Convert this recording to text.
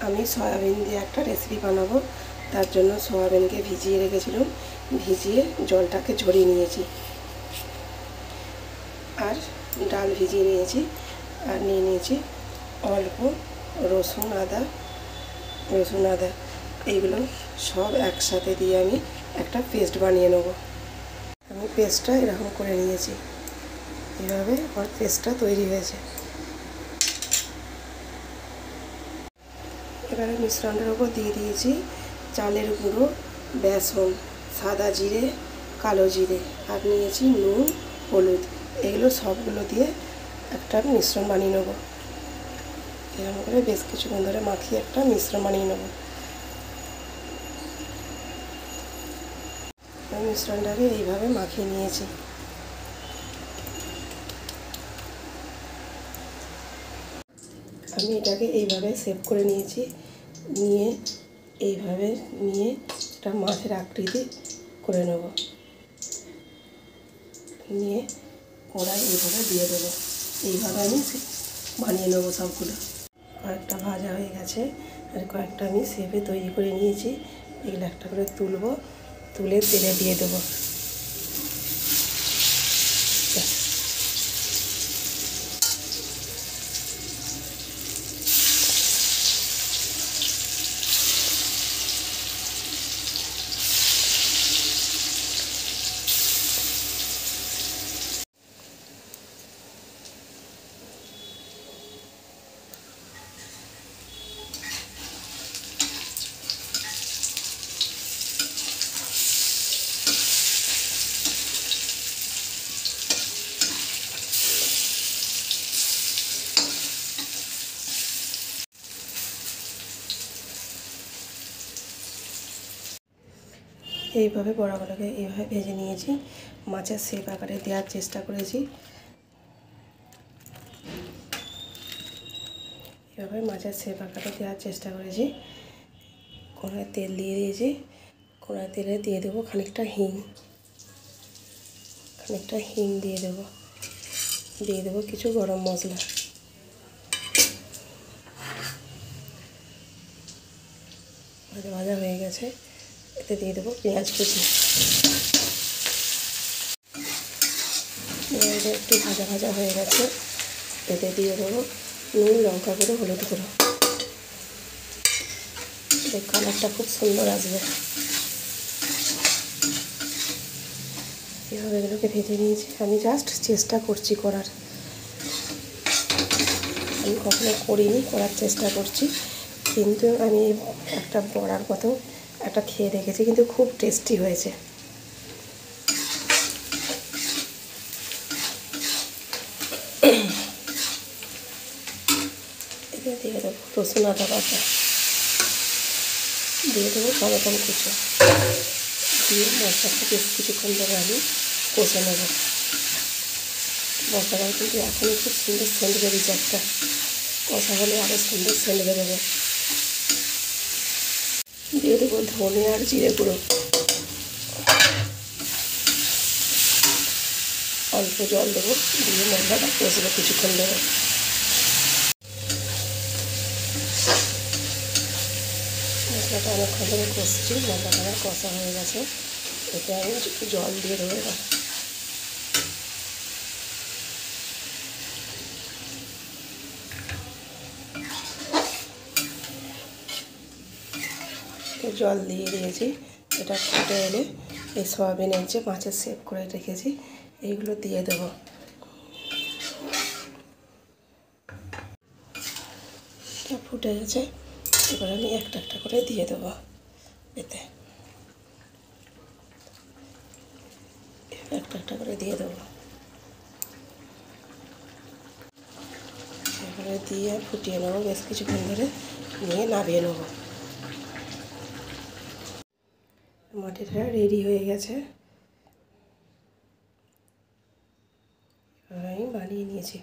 আমি সয়াবিন দিয়ে একটা রেসিপি বানাবো। তার জন্য সয়াবিনকে ভিজিয়ে রেখেছিলাম, ভিজিয়ে জলটাকে ঝরিয়ে নিয়েছি। আর ডাল ভিজিয়ে নিয়েছি, আর নিয়ে নিয়েছি অল্প রসুন আদা এইগুলো সব একসাথে দিয়ে আমি একটা পেস্ট বানিয়ে নেব। আমি পেস্টটা এরকম করে নিয়েছি, এভাবে আমার পেস্টটা তৈরি হয়েছে। এবারে মিশ্রণটার উপর দিয়ে দিয়েছি চালের গুঁড়ো, বেসন, সাদা জিরে, কালো জিরে, আর নিয়েছি নুন, হলুদ। এগুলো সবগুলো দিয়ে একটা মিশ্রণ বানিয়ে নেব। এরকম করে বেশ কিছুক্ষণ ধরে মাখিয়ে একটা মিশ্রণ বানিয়ে নেব। মিশ্রণটাকে এইভাবে মাখিয়ে নিয়েছি। আমি এটাকে এইভাবে সেভ করে নিয়েছি, এইভাবে নিয়ে একটা মাছের আকৃতি করে নেব, নিয়ে কড়াই এইভাবে দিয়ে দেবো। এইভাবে আমি বানিয়ে নেবো সবগুলো। কয়েকটা ভাজা হয়ে গেছে, আর কয়েকটা আমি শেপে তৈরি করে নিয়েছি। এগুলো একটা করে তুলে তেলে দিয়ে দেবো। এইভাবে বড়াগুলোকে এইভাবে ভেজে নিয়েছি, মাছের শেপ আকারে দেওয়ার চেষ্টা করেছি। এভাবে মাছের শেপ আকারে দেওয়ার চেষ্টা করেছি। কড়াইয়ে তেল দিয়ে দিয়েছি, কড়াই তেলে দিয়ে দেবো খানিকটা হিং দিয়ে দেবো কিছু গরম মশলা। ভাজা হয়ে গেছে, এতে দিয়ে দেবো পেঁয়াজ কুচি। পেঁয়াজটা একটু ভাজা হয়ে গেছে, এতে দিয়ে দেবো নুন, লঙ্কা গুঁড়ো, হলুদ গুঁড়ো। এর কালারটা খুব সুন্দর আসবে। এভাবে এগুলোকে ভেজে নিয়েছি। আমি জাস্ট চেষ্টা করছি করার, আমি কখনো করিনি, করার চেষ্টা করছি। কিন্তু আমি একটা বড়ার মতো একটা খেয়ে দেখেছি, কিন্তু খুব টেস্টি হয়েছে। এতে দিয়ে দেবো রসুন আদা বাটা, দিয়ে দেবো টমেটো কুচো, দিয়ে মশলাটা বেশ কিছুক্ষণ ধরে আমি কষে নেব। মশলাটা কিন্তু এখনই খুব সুন্দর সেন্ট বেরিয়েছে, একটা কষা হলে আরও সুন্দর সেন্ট বেরোবে। দিয়ে দেবো ধনে আর জিরে গুঁড়ো, অল্প জল দেবো, দিয়ে মশলাটা কষবো কিছুক্ষণ ধরে। মশলাটা অনেকক্ষণ ধরে কষছি, মশলাটা আমার কষা হয়ে গেছে। এতে আমি একটু জল দিয়ে দেবো। এবার জল দিয়ে দিয়েছি। এটা ফুটে এলে এই সয়াবিনের যে মাছের শেপ করে রেখেছি এইগুলো দিয়ে দেবো। এটা ফুটে গেছে, এবার আমি একটা একটা করে দিয়ে দেবো এতে। একটা করে দিয়ে দেবো। এবারে দিয়ে ফুটিয়ে নেবো বেশ কিছুক্ষণ ধরে, নিয়ে নামিয়ে নেবো। মাটিটা রেডি হয়ে গেছে, এবার আমি বানিয়ে নিয়েছি।